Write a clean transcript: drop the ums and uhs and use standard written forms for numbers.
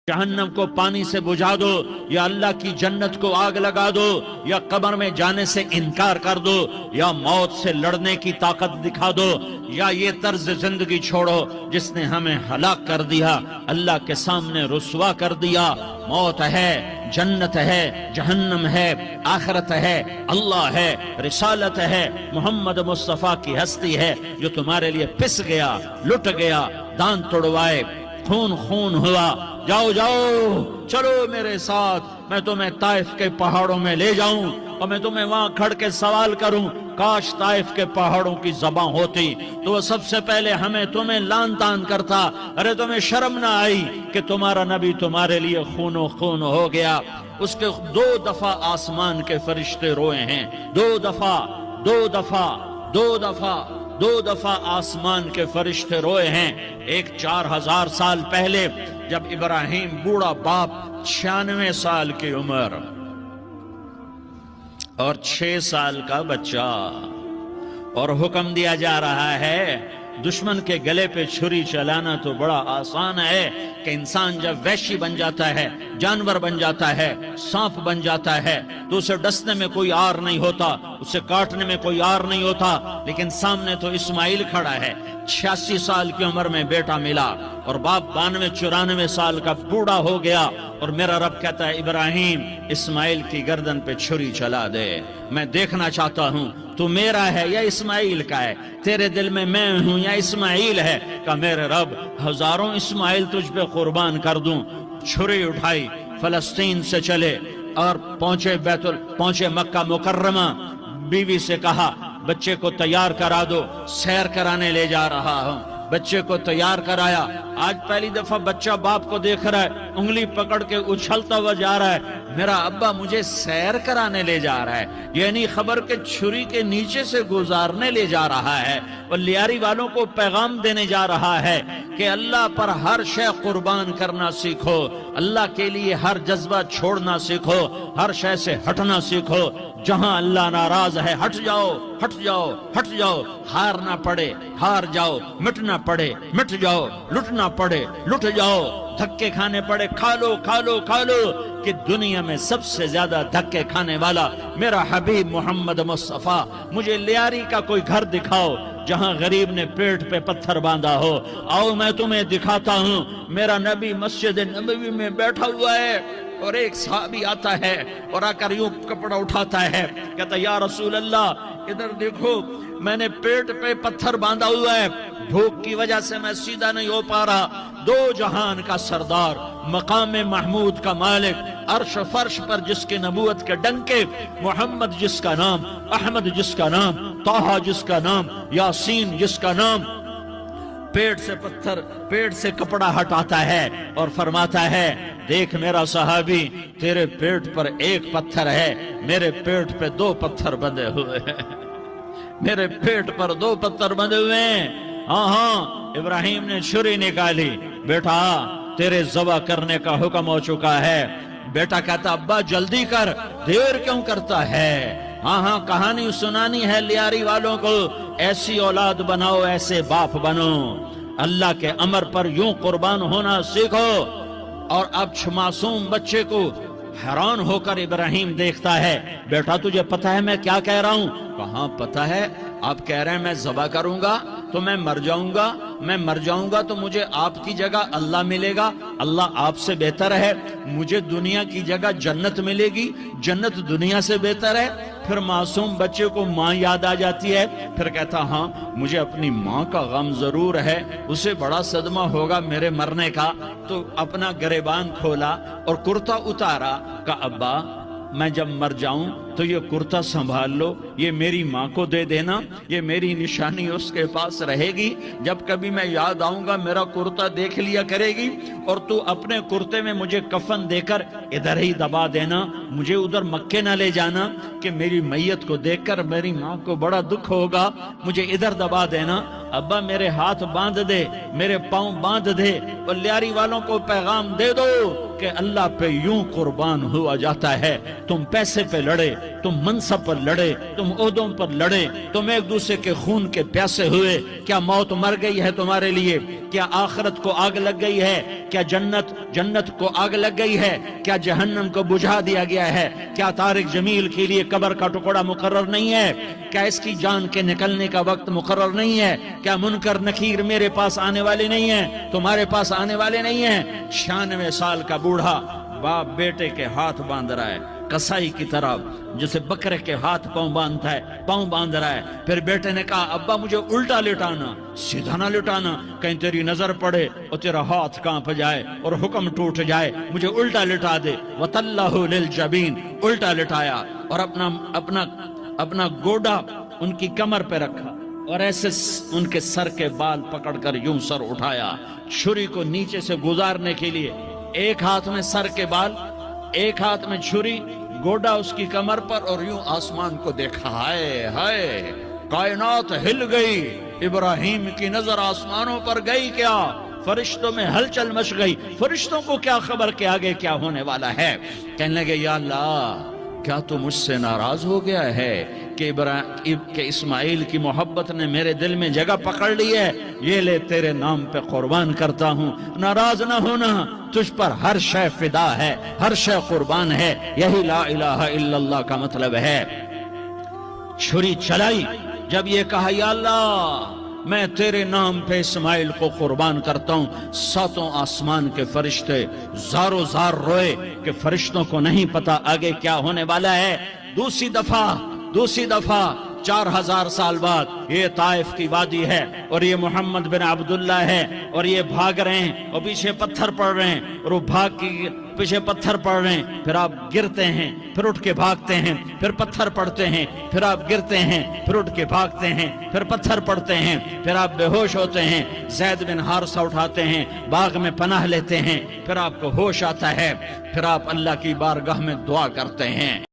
जहन्नम को पानी से बुझा दो, या अल्लाह की जन्नत को आग लगा दो, या कब्र में जाने से इनकार कर दो, या मौत से लड़ने की ताकत दिखा दो, या ये तर्ज जिंदगी छोड़ो जिसने हमें हलाक कर दिया, अल्लाह के सामने रुसवा कर दिया। मौत है, जन्नत है, जहन्नम है, आखिरत है, अल्लाह है, रिसालत है, मोहम्मद मुस्तफा की हस्ती है जो तुम्हारे लिए पिस गया, लुट गया, दांत तोड़वाए, खून खून हुआ। जाओ जाओ, चलो मेरे साथ, मैं तुम्हें ताइफ के पहाड़ों में ले जाऊं और मैं तुम्हें वहां खड़ के सवाल करूं, काश ताइफ के पहाड़ों की ज़बान होती तो वो सबसे पहले हमें तुम्हें लान तान करता। अरे तुम्हें शर्म ना आई कि तुम्हारा नबी तुम्हारे लिए खूनो खून हो गया। उसके 2 दफा आसमान के फरिश्ते रोए हैं, 2 दफा 2 दफा 2 दफा 2 दफा आसमान के फरिश्ते रोए हैं। एक 4000 साल पहले जब इब्राहिम बूढ़ा बाप, 96 साल की उम्र और 6 साल का बच्चा, और हुक्म दिया जा रहा है दुश्मन के गले पे छुरी चलाना तो बड़ा आसान है कि इंसान जब वैशी बन जाता है, जानवर बन जाता है, सांप बन जाता है तो उसे डसने में कोई आर नहीं होता, उसे काटने में कोई आर नहीं होता। लेकिन सामने तो इस्माइल खड़ा है, 86 साल की उम्र में बेटा मिला और बाप 92-94 साल का बूढ़ा हो गया, और मेरा रब कहता है इब्राहिम इस्माइल की गर्दन पे छुरी चला दे, मैं देखना चाहता हूं तू मेरा है या इस्माइल का है, तेरे दिल में मैं हूं या इस्माइल है। का मेरे रब हजारों इस्माइल तुझ पे कुर्बान कर दूं। छुरी उठाई, फलस्तीन से चले और पहुंचे मक्का मुकर्रमा। बीवी से कहा बच्चे को तैयार करा दो, सैर कराने ले जा रहा हूं। बच्चे को तैयार कराया। आज पहली दफा बच्चा बाप को देख रहा है, उंगली पकड़ के उछलता हुआ जा रहा है, मेरा अब्बा मुझे सैर कराने ले जा रहा है, यानी खबर के छुरी के नीचे से गुजारने ले जा रहा है। और लियारी वालों को पैगाम देने जा रहा है कि अल्लाह पर हर शय कुर्बान करना सीखो, अल्लाह के लिए हर जज्बा छोड़ना सीखो, हर शय से हटना सीखो। जहां अल्लाह नाराज है हट जाओ, हट जाओ, हट जाओ। हार ना पड़े हार जाओ, मिटना पड़े मिट जाओ, लुटना पड़े लुट जाओ, धक्के खाने पड़े खा लो खा लो खा लो। कि दुनिया में सबसे ज्यादा धक्के खाने वाला मेरा हबीब मोहम्मद मुस्तफा। मुझे लियारी का कोई घर दिखाओ जहां गरीब ने पेट पे पत्थर बांधा हो। आओ मैं तुम्हें दिखाता हूं। मेरा नबी मस्जिद नबवी में बैठा हुआ है और एक सहाबी आता है और आकर यूं कपड़ा उठाता है, कहता या रसूल अल्लाह इधर देखो, मैंने पेट पे पत्थर बांधा हुआ है, भूख की वजह से मैं सीधा नहीं हो पा रहा। 2 जहान का सरदार, मकाम महमूद का मालिक, अर्श फर्श पर जिसके नबूवत के डंके, मोहम्मद जिसका नाम, अहमद जिसका नाम, ताहा जिसका नाम, यासीन जिसका नाम, पेट से पत्थर, पेट से कपड़ा हटाता है और फरमाता है देख मेरा सहाबी, तेरे पेट पर एक पत्थर है, मेरे पेट पे 2 पत्थर बंधे हुए हैं। मेरे पेट पर 2 पत्थर बंधे हुए हैं। हाँ, इब्राहिम ने छुरी निकाली, बेटा तेरे ज़बह करने का हुक्म हो चुका है। बेटा कहता अब्बा जल्दी कर, देर क्यों करता है। हाँ, कहानी सुनानी है लियारी वालों को, ऐसी औलाद बनाओ, ऐसे बाप बनो, अल्लाह के अमर पर यूं कुर्बान होना सीखो। और अब मासूम बच्चे को हैरान होकर इब्राहिम देखता है, बेटा तुझे पता है मैं क्या कह रहा हूं। कहां पता है, आप कह रहे हैं मैं ज़बह करूंगा तो मैं मर जाऊंगा, मैं मर जाऊंगा तो मुझे आपकी जगह अल्लाह मिलेगा, अल्लाह आपसे बेहतर है, मुझे दुनिया की जगह जन्नत मिलेगी, जन्नत दुनिया से बेहतर है। फिर मासूम बच्चे को माँ याद आ जाती है, फिर कहता हाँ मुझे अपनी माँ का गम जरूर है, उसे बड़ा सदमा होगा मेरे मरने का। तो अपना गिरेबान खोला और कुर्ता उतारा, का अब्बा मैं जब मर जाऊं तो ये कुर्ता संभाल लो, ये मेरी माँ को दे देना, ये मेरी निशानी उसके पास रहेगी, जब कभी मैं याद आऊंगा मेरा कुर्ता देख लिया करेगी, और तू अपने कुर्ते में मुझे कफन देकर इधर ही दबा देना, मुझे उधर मक्के ना ले जाना कि मेरी मैयत को देखकर मेरी माँ को बड़ा दुख होगा, मुझे इधर दबा देना। अब्बा मेरे हाथ बांध दे, मेरे पांव बांध दे, और लियारी वालों को पैगाम दे दो कि अल्लाह पे यूं कुर्बान हुआ जाता है। तुम पैसे पे लड़े, तुम मनसब पर लड़े, तुम ओहदों पर लड़े, तुम एक दूसरे के खून के प्यासे हुए। क्या मौत मर गई है तुम्हारे लिए? क्या आखिरत को आग लग गई है? क्या जन्नत को आग लग गई है? क्या जहन्नम को बुझा दिया गया है? क्या तारिक जमील के लिए कब्र का टुकड़ा मुकर्रर नहीं है? क्या इसकी जान के निकलने का वक्त मुकर्रर नहीं है? क्या मुनकर नकीर मेरे पास आने वाले नहीं है, तुम्हारे पास आने वाले नहीं है? 96 साल का बूढ़ा बाप बेटे के हाथ बांध रहा है, कसाई की तरह जैसे बकरे के हाथ पांव बांधता है, पांव बांध रहा है। फिर बेटे ने कहा, अब्बा मुझे उल्टा लिटाना, सीधा ना लिटाना, कहीं तेरी नजर पड़े और तेरा हाथ कांप जाए और हुक्म टूट जाए, मुझे उल्टा लिटा दे। वतल्लाहु लिल जबीन, उल्टा लिटाया और अपना गोडा उनकी कमर पे रखा और ऐसे उनके सर के बाल पकड़कर यूं सर उठाया, छुरी को नीचे से गुजारने के लिए। एक हाथ में सर के बाल, एक हाथ में छुरी, गोडा उसकी कमर पर, और यूं आसमान को देखा। हाय हाय, कायनात हिल गई, इब्राहिम की नजर आसमानों पर गई। क्या फरिश्तों में हलचल मच गई। फरिश्तों को क्या खबर के आगे क्या होने वाला है? कहने लगे, या अल्लाह, क्या तू मुझसे नाराज हो गया है कि इस्माइल की मोहब्बत ने मेरे दिल में जगह पकड़ ली है? ये ले, तेरे नाम पे कुर्बान करता हूँ। नाराज ना होना, तुझ पर हर शय फिदा है, हर शय कुर्बान है। यही ला इलाहा इल्लल्लाह का मतलब है। छुरी चलाई, जब ये कहा, या अल्लाह, मैं तेरे नाम पे इस्माइल को कुर्बान करता हूं, सातों आसमान के फरिश्ते जारो जार रोए कि फरिश्तों को नहीं पता आगे क्या होने वाला है। दूसरी दफा 4000 साल बाद ये ताइफ की वादी है और ये मोहम्मद बिन अब्दुल्ला है और ये भाग रहे हैं और पीछे पत्थर पड़ रहे हैं और वो भाग के पीछे पत्थर पड़ रहे हैं। फिर आप गिरते हैं, फिर उठ के भागते हैं, फिर पत्थर पड़ते हैं, फिर आप गिरते हैं, फिर उठ के भागते हैं, फिर पत्थर पड़ते हैं, फिर आप बेहोश होते हैं। ज़ैद बिन हारिसा उठाते हैं, बाग में पनाह लेते हैं, फिर आपको होश आता है, फिर आप अल्लाह की बारगाह में दुआ करते हैं।